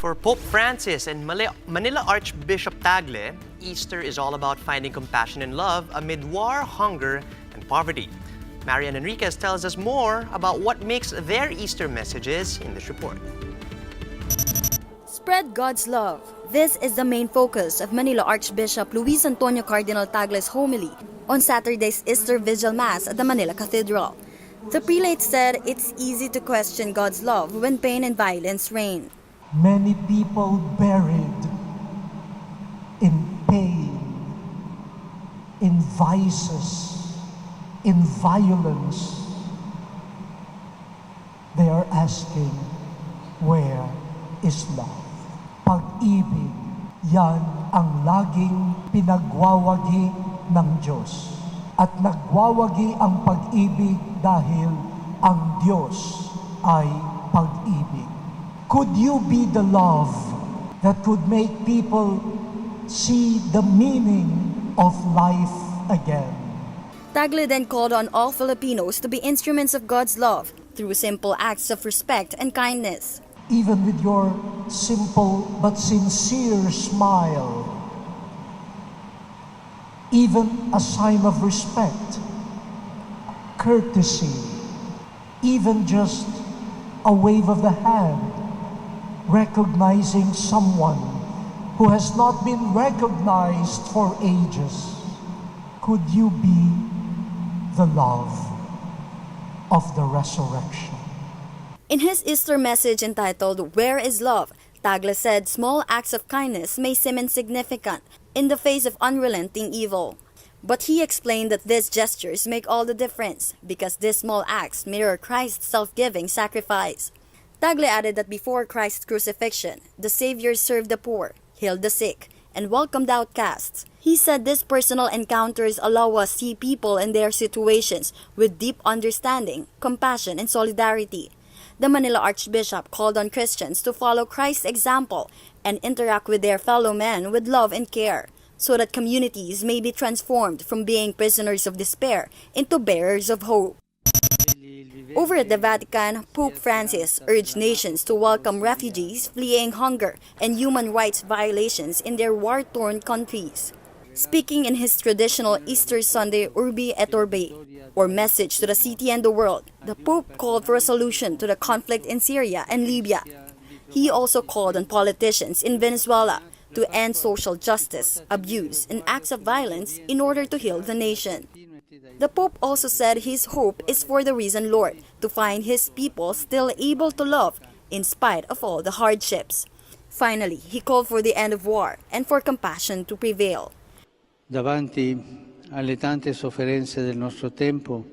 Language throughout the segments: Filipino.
For Pope Francis and Manila Archbishop Tagle, Easter is all about finding compassion and love amid war, hunger, and poverty. Marian Enriquez tells us more about what makes their Easter messages in this report. Spread God's love. This is the main focus of Manila Archbishop Luis Antonio Cardinal Tagle's homily on Saturday's Easter Vigil Mass at the Manila Cathedral. The prelate said it's easy to question God's love when pain and violence reign. Many people buried in pain, in vices, in violence. They are asking, where is love? Pag-ibig, yan ang laging pinagwawagi ng Diyos. At nagwawagi ang pag-ibig dahil ang Diyos ay pag-ibig. Could you be the love that could make people see the meaning of life again? Tagle then called on all Filipinos to be instruments of God's love through simple acts of respect and kindness. Even with your simple but sincere smile, even a sign of respect, courtesy, even just a wave of the hand, recognizing someone who has not been recognized for ages. Could you be the love of the resurrection? In his Easter message entitled, "Where is Love?", Tagle said small acts of kindness may seem insignificant in the face of unrelenting evil. But he explained that these gestures make all the difference because these small acts mirror Christ's self-giving sacrifice. Tagle added that before Christ's crucifixion, the Savior served the poor, healed the sick, and welcomed outcasts. He said these personal encounters allow us to see people in their situations with deep understanding, compassion, and solidarity. The Manila Archbishop called on Christians to follow Christ's example and interact with their fellow men with love and care, so that communities may be transformed from being prisoners of despair into bearers of hope. Over at the Vatican, Pope Francis urged nations to welcome refugees fleeing hunger and human rights violations in their war-torn countries. Speaking in his traditional Easter Sunday Urbi et Orbi, or message to the city and the world, the Pope called for a solution to the conflict in Syria and Libya. He also called on politicians in Venezuela to end social justice, abuse, and acts of violence in order to heal the nation. The Pope also said his hope is for the risen Lord to find his people still able to love in spite of all the hardships. Finally, he called for the end of war and for compassion to prevail. Davanti alle tante sofferenze del nostro tempo,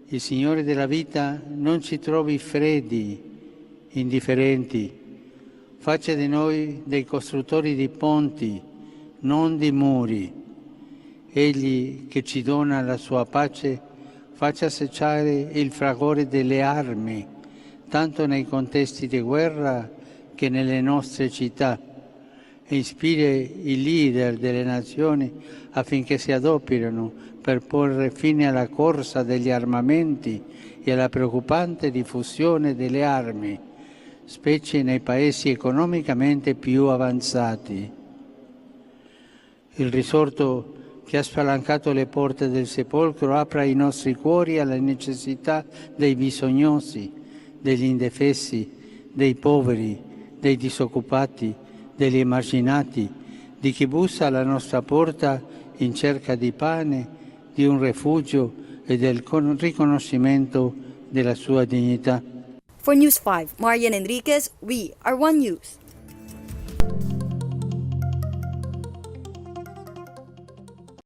il Signore della vita non ci trovi freddi, indifferenti. Faccia di noi dei costruttori di ponti, non di muri. Egli che ci dona la sua pace faccia cessare il fragore delle armi, tanto nei contesti di guerra che nelle nostre città, e ispiri i leader delle nazioni affinché si adoperino per porre fine alla corsa degli armamenti e alla preoccupante diffusione delle armi, specie nei paesi economicamente più avanzati. Il risorto che ha spalancato le porte del sepolcro apra i nostri cuori alla necessità dei bisognosi, degli indefessi, dei poveri, dei disoccupati, degli emarginati, di chi bussa alla nostra porta in cerca di pane, di un rifugio e del riconoscimento della sua dignità. For News 5, Marian Enriquez, we are One News.